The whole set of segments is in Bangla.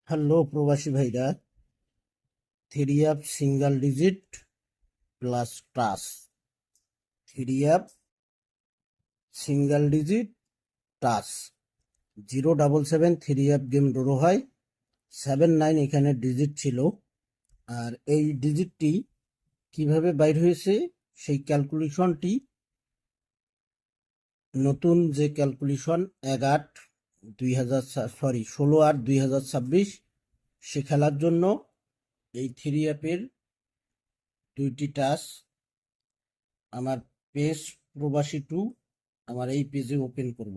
হ্যালো প্রবাসী ভাইরা, three app single digit plus touch. Three app single digit touch 077 three app game draw হয়। 79 এখানে ডিজিট ছিল, আর এই ডিজিটটি কিভাবে বাইর হয়েছে সেই ক্যালকুলেশনটি, নতুন যে ক্যালকুলেশন 16/8/2026 সে খেলার জন্য এই থ্রি অ্যাপের দুইটি টাচ আমার পেজ প্রবাসী টু আমার এই পেজে ওপেন করব।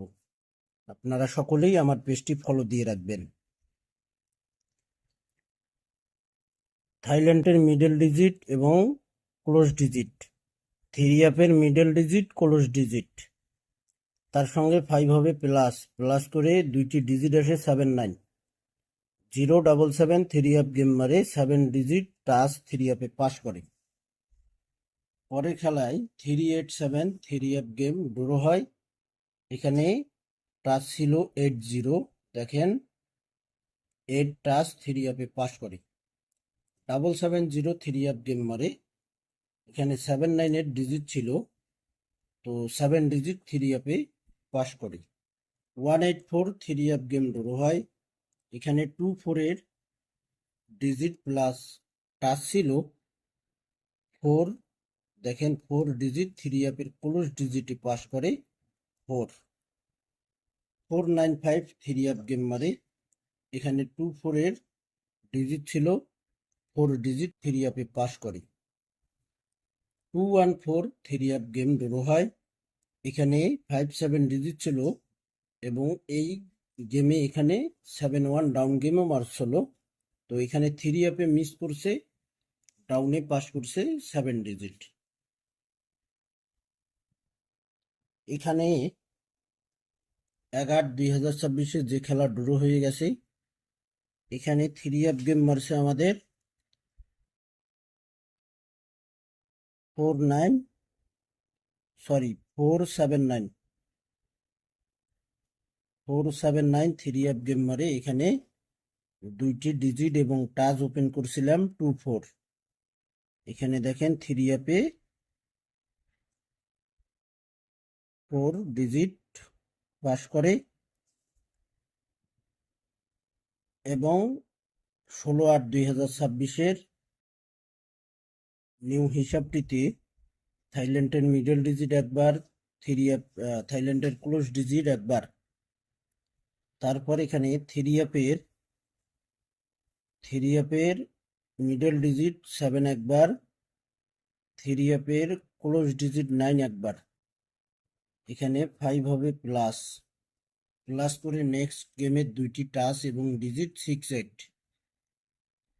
আপনারা সকলেই আমার পেজটি ফলো দিয়ে রাখবেন। থাইল্যান্ডের মিডল ডিজিট এবং ক্লোজ ডিজিট, থ্রি অ্যাপের মিডল ডিজিট ক্লোজ ডিজিট, তার সঙ্গে 5 হবে প্লাস, প্লাস করে দুইটি ডিজিট আসে 79। 077 থ্রি অ্যাপ গেম মারে 7 ডিজিট টাচ থ্রি অ্যাপে পাস করে। পরের খেলায় 387 থ্রি অ্যাপ গেম ড্র হয়। এখানে টাচ ছিল 80, দেখেন 8 টাচ থ্রি অ্যাপে পাস করে। 770 থ্রি অ্যাপ গেম মারে, এখানে 79 ডিজিট ছিল, তো 7 ডিজিট থ্রি অ্যাপে পাস করে। 184 থ্রি অ্যাপ গেম ড্র হয়। এখানে 24 ডিজিট প্লাস টাচ ছিল 4, দেখেন 4 ডিজিট থ্রি অ্যাপের ক্লোজ ডিজিটে পাস করে 4। 495 থ্রি অ্যাপ গেম মারে, এখানে 24 ডিজিট ছিল, 4 ডিজিট থ্রি অ্যাপে পাস করে। 214 থ্রি অ্যাপ গেম ড্র হয়। এখানে 57 ডিজিট ছিল, এবং এই গেমে এখানে 71 ডাউন গেমও মারছিল, তো এখানে থ্রি অ্যাপে মিস করছে, ডাউনে পাস করছে 7 ডিজিট। এখানে 11/2026 যে খেলা ড্র হয়ে গেছে, এখানে থ্রি অ্যাপ গেম মারছে আমাদের 479 থ্রি অ্যাপ গেম মারে। এখানে দুইটি ডিজিট এবং টাচ ওপেন করছিলাম 24। এখানে দেখেন থ্রি অ্যাপে 4 ডিজিট পাস করে, এবং 16/8/2026 নিউ হিসাবটিতে থাইল্যান্ডের মিডল ডিজিট একবার, থ্রি অ্যাপ থাইল্যান্ডের ক্লোজ ডিজিট একবার, তারপর এখানে থ্রি অ্যাপের মিডল ডিজিট 7 একবার, থ্রি অ্যাপের ক্লোজ ডিজিট 9 একবার, এখানে 5 হবে প্লাস, প্লাস করে নেক্সট গেমের দুইটি টাচ এবং ডিজিট 6-8।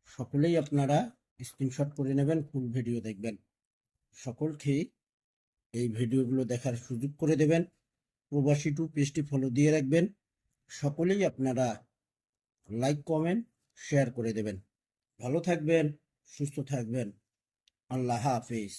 সকলেই আপনারা স্ক্রিনশট করে নেবেন, ফুল ভিডিও দেখবেন। সকলকে এই ভিডিওগুলো দেখার সুযোগ করে দেবেন। প্রবাসী টু পেজটি ফলো দিয়ে রাখবেন। সকলেই আপনারা লাইক কমেন্ট শেয়ার করে দেবেন। ভালো থাকবেন, সুস্থ থাকবেন। আল্লাহ হাফেজ।